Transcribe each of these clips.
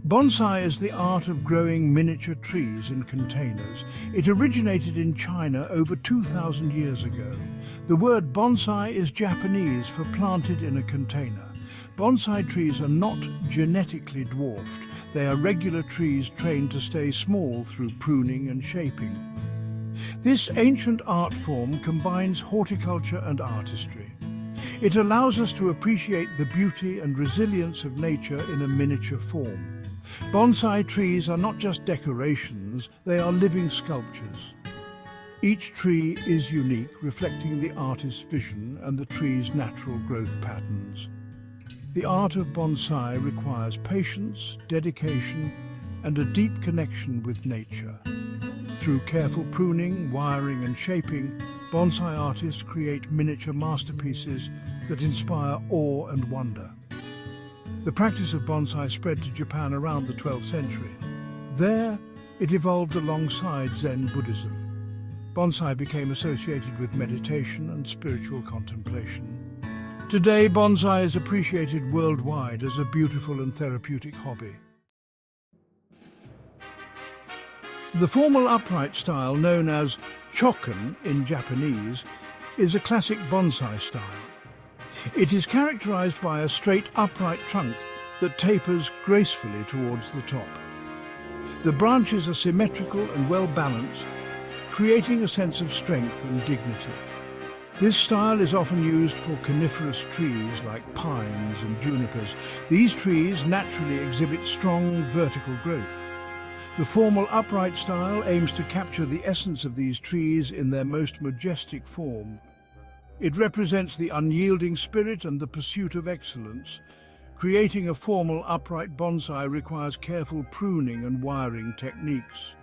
Bonsai is the art of growing miniature trees in containers. It originated in China over 2,000 years ago. The word bonsai is Japanese for planted in a container. Bonsai trees are not genetically dwarfed. They are regular trees trained to stay small through pruning and shaping. This ancient art form combines horticulture and artistry. It allows us to appreciate the beauty and resilience of nature in a miniature form. Bonsai trees are not just decorations, they are living sculptures. Each tree is unique, reflecting the artist's vision and the tree's natural growth patterns. The art of bonsai requires patience, dedication, and a deep connection with nature. Through careful pruning, wiring, and shaping, bonsai artists create miniature masterpieces that inspire awe and wonder. The practice of bonsai spread to Japan around the 12th century. There, it evolved alongside Zen Buddhism. Bonsai became associated with meditation and spiritual contemplation. Today, bonsai is appreciated worldwide as a beautiful and therapeutic hobby. The formal upright style, known as chokan in Japanese, is a classic bonsai style. It is characterized by a straight upright trunk that tapers gracefully towards the top. The branches are symmetrical and well balanced, creating a sense of strength and dignity. This style is often used for coniferous trees like pines and junipers. These trees naturally exhibit strong vertical growth. The formal upright style aims to capture the essence of these trees in their most majestic form. It represents the unyielding spirit and the pursuit of excellence. Creating a formal upright bonsai requires careful pruning and wiring techniques.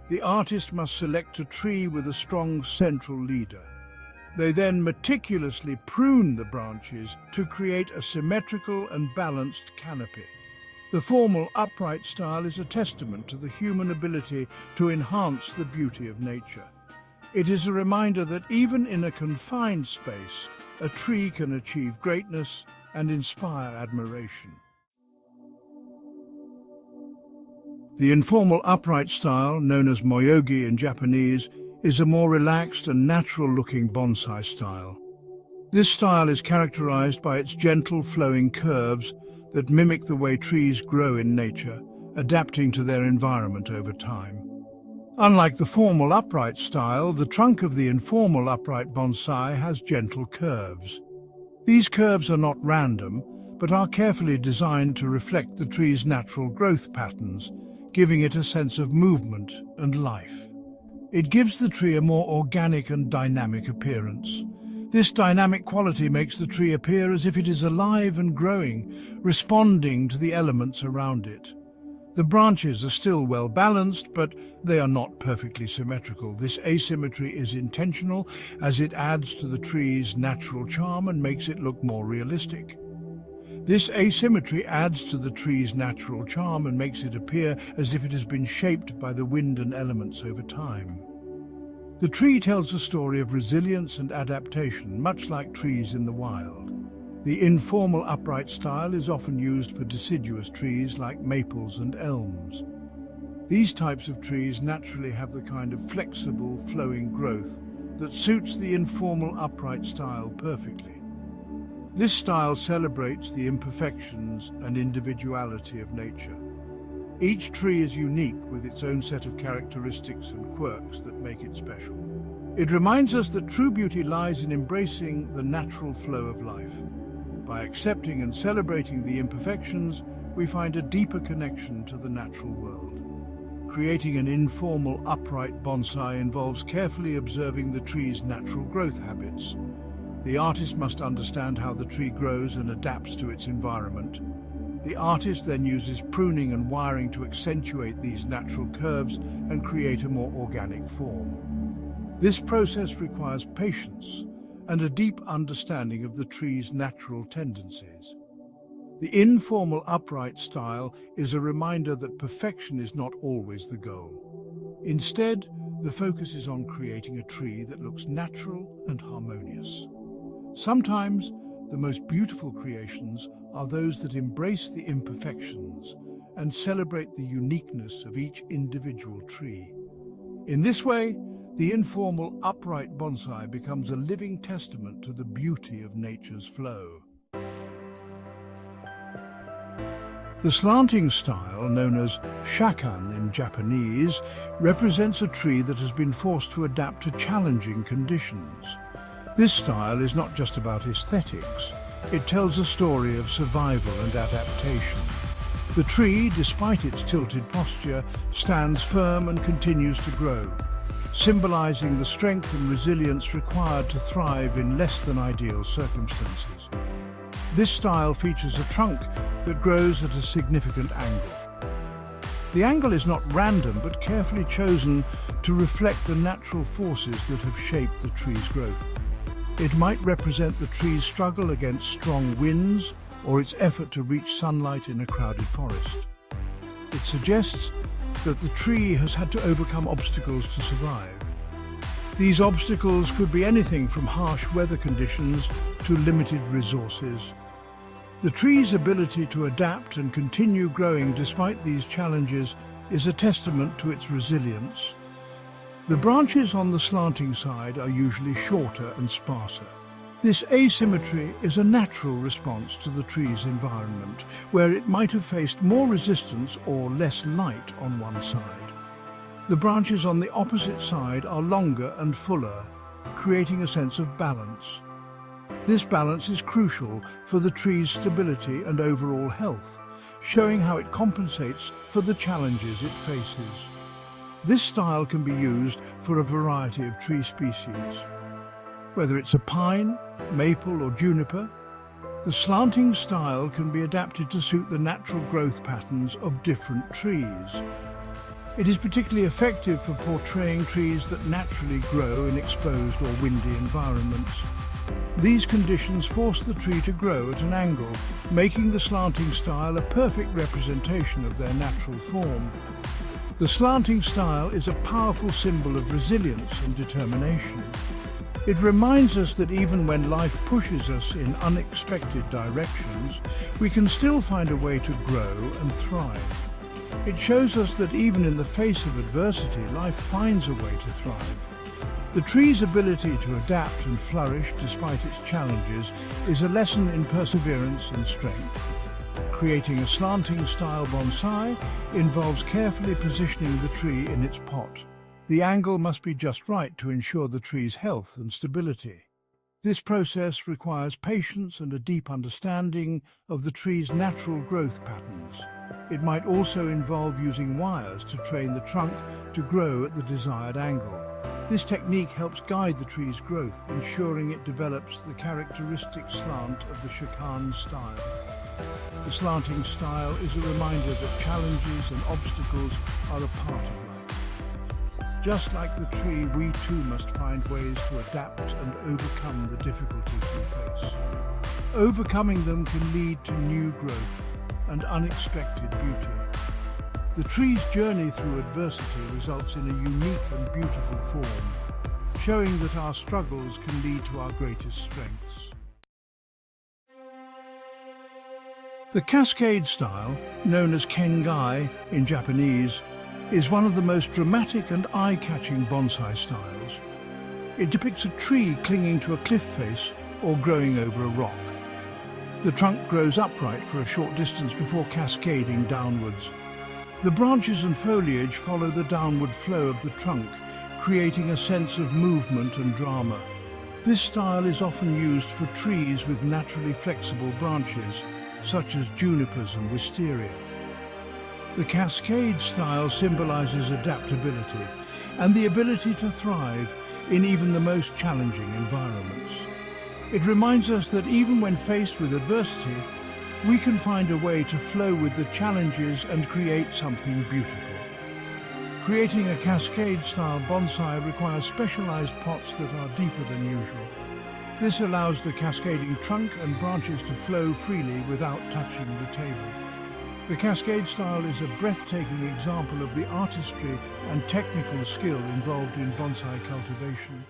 The artist must select a tree with a strong central leader. They then meticulously prune the branches to create a symmetrical and balanced canopy. The formal upright style is a testament to the human ability to enhance the beauty of nature. It is a reminder that even in a confined space, a tree can achieve greatness and inspire admiration. The informal upright style, known as moyogi in Japanese, is a more relaxed and natural-looking bonsai style. This style is characterized by its gentle flowing curves that mimic the way trees grow in nature, adapting to their environment over time. Unlike the formal upright style, the trunk of the informal upright bonsai has gentle curves. These curves are not random, but are carefully designed to reflect the tree's natural growth patterns, giving it a sense of movement and life. It gives the tree a more organic and dynamic appearance. This dynamic quality makes the tree appear as if it is alive and growing, responding to the elements around it. The branches are still well balanced, but they are not perfectly symmetrical. This asymmetry is intentional, as it adds to the tree's natural charm and makes it look more realistic. This asymmetry adds to the tree's natural charm and makes it appear as if it has been shaped by the wind and elements over time. The tree tells a story of resilience and adaptation, much like trees in the wild. The informal upright style is often used for deciduous trees like maples and elms. These types of trees naturally have the kind of flexible, flowing growth that suits the informal upright style perfectly. This style celebrates the imperfections and individuality of nature. Each tree is unique with its own set of characteristics and quirks that make it special. It reminds us that true beauty lies in embracing the natural flow of life. By accepting and celebrating the imperfections, we find a deeper connection to the natural world. Creating an informal, upright bonsai involves carefully observing the tree's natural growth habits. The artist must understand how the tree grows and adapts to its environment. The artist then uses pruning and wiring to accentuate these natural curves and create a more organic form. This process requires patience and a deep understanding of the tree's natural tendencies. The informal upright style is a reminder that perfection is not always the goal. Instead, the focus is on creating a tree that looks natural and harmonious. Sometimes, the most beautiful creations are those that embrace the imperfections and celebrate the uniqueness of each individual tree. In this way, the informal upright bonsai becomes a living testament to the beauty of nature's flow. The slanting style, known as shakan in Japanese, represents a tree that has been forced to adapt to challenging conditions. This style is not just about aesthetics. It tells a story of survival and adaptation. The tree, despite its tilted posture, stands firm and continues to grow, symbolizing the strength and resilience required to thrive in less than ideal circumstances. This style features a trunk that grows at a significant angle. The angle is not random but carefully chosen to reflect the natural forces that have shaped the tree's growth. It might represent the tree's struggle against strong winds or its effort to reach sunlight in a crowded forest. It suggests that the tree has had to overcome obstacles to survive. These obstacles could be anything from harsh weather conditions to limited resources. The tree's ability to adapt and continue growing despite these challenges is a testament to its resilience. The branches on the slanting side are usually shorter and sparser. This asymmetry is a natural response to the tree's environment, where it might have faced more resistance or less light on one side. The branches on the opposite side are longer and fuller, creating a sense of balance. This balance is crucial for the tree's stability and overall health, showing how it compensates for the challenges it faces. This style can be used for a variety of tree species. Whether it's a pine, maple or juniper, the slanting style can be adapted to suit the natural growth patterns of different trees. It is particularly effective for portraying trees that naturally grow in exposed or windy environments. These conditions force the tree to grow at an angle, making the slanting style a perfect representation of their natural form. The slanting style is a powerful symbol of resilience and determination. It reminds us that even when life pushes us in unexpected directions, we can still find a way to grow and thrive. It shows us that even in the face of adversity, life finds a way to thrive. The tree's ability to adapt and flourish despite its challenges is a lesson in perseverance and strength. Creating a slanting style bonsai involves carefully positioning the tree in its pot. The angle must be just right to ensure the tree's health and stability. This process requires patience and a deep understanding of the tree's natural growth patterns. It might also involve using wires to train the trunk to grow at the desired angle. This technique helps guide the tree's growth, ensuring it develops the characteristic slant of the shakan style. The slanting style is a reminder that challenges and obstacles are a part of life. Just like the tree, we too must find ways to adapt and overcome the difficulties we face. Overcoming them can lead to new growth and unexpected beauty. The tree's journey through adversity results in a unique and beautiful form, showing that our struggles can lead to our greatest strengths. The Cascade Style, known as Kengai in Japanese, is one of the most dramatic and eye-catching bonsai styles. It depicts a tree clinging to a cliff face or growing over a rock. The trunk grows upright for a short distance before cascading downwards. The branches and foliage follow the downward flow of the trunk, creating a sense of movement and drama. This style is often used for trees with naturally flexible branches, such as junipers and wisteria. The Cascade Style symbolizes adaptability and the ability to thrive in even the most challenging environments. It reminds us that even when faced with adversity, we can find a way to flow with the challenges and create something beautiful. Creating a Cascade-style bonsai requires specialized pots that are deeper than usual. This allows the cascading trunk and branches to flow freely without touching the table. The Cascade Style is a breathtaking example of the artistry and technical skill involved in bonsai cultivation.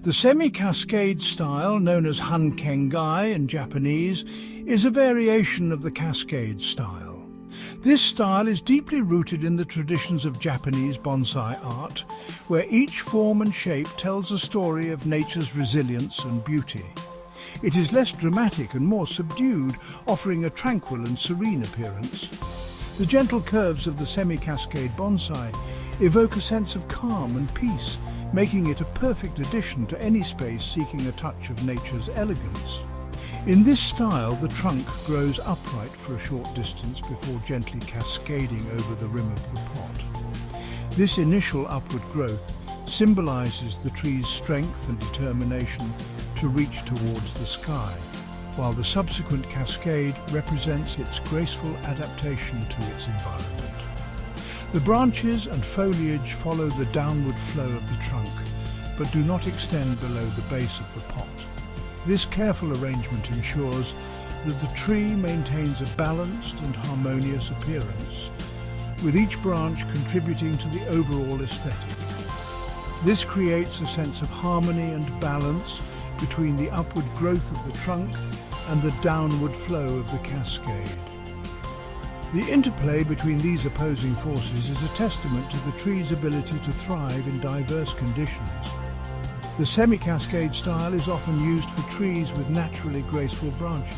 The semi-cascade style, known as Hankengai in Japanese, is a variation of the Cascade style. This style is deeply rooted in the traditions of Japanese bonsai art, where each form and shape tells a story of nature's resilience and beauty. It is less dramatic and more subdued, offering a tranquil and serene appearance. The gentle curves of the semi-cascade bonsai evoke a sense of calm and peace, making it a perfect addition to any space seeking a touch of nature's elegance. In this style, the trunk grows upright for a short distance before gently cascading over the rim of the pot. This initial upward growth symbolizes the tree's strength and determination to reach towards the sky, while the subsequent cascade represents its graceful adaptation to its environment. The branches and foliage follow the downward flow of the trunk, but do not extend below the base of the pot. This careful arrangement ensures that the tree maintains a balanced and harmonious appearance, with each branch contributing to the overall aesthetic. This creates a sense of harmony and balance between the upward growth of the trunk and the downward flow of the cascade. The interplay between these opposing forces is a testament to the tree's ability to thrive in diverse conditions. The semi-cascade style is often used for trees with naturally graceful branches.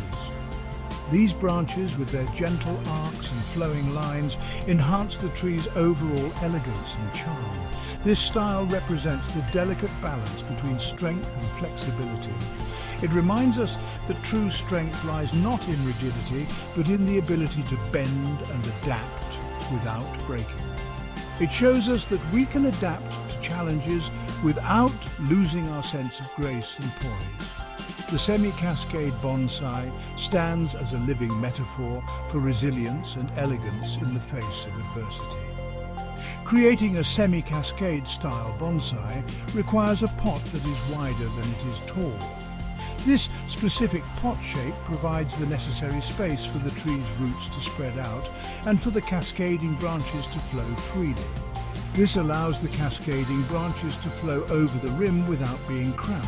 These branches, with their gentle arcs and flowing lines, enhance the tree's overall elegance and charm. This style represents the delicate balance between strength and flexibility. It reminds us that true strength lies not in rigidity, but in the ability to bend and adapt without breaking. It shows us that we can adapt to challenges without losing our sense of grace and poise. The semi-cascade bonsai stands as a living metaphor for resilience and elegance in the face of adversity. Creating a semi-cascade style bonsai requires a pot that is wider than it is tall. This specific pot shape provides the necessary space for the tree's roots to spread out and for the cascading branches to flow freely. This allows the cascading branches to flow over the rim without being cramped.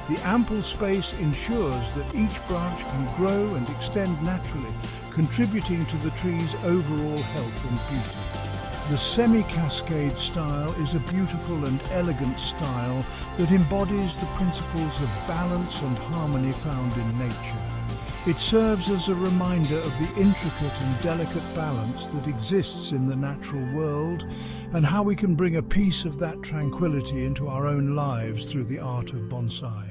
The ample space ensures that each branch can grow and extend naturally, contributing to the tree's overall health and beauty. The semi-cascade style is a beautiful and elegant style that embodies the principles of balance and harmony found in nature. It serves as a reminder of the intricate and delicate balance that exists in the natural world and how we can bring a piece of that tranquility into our own lives through the art of bonsai.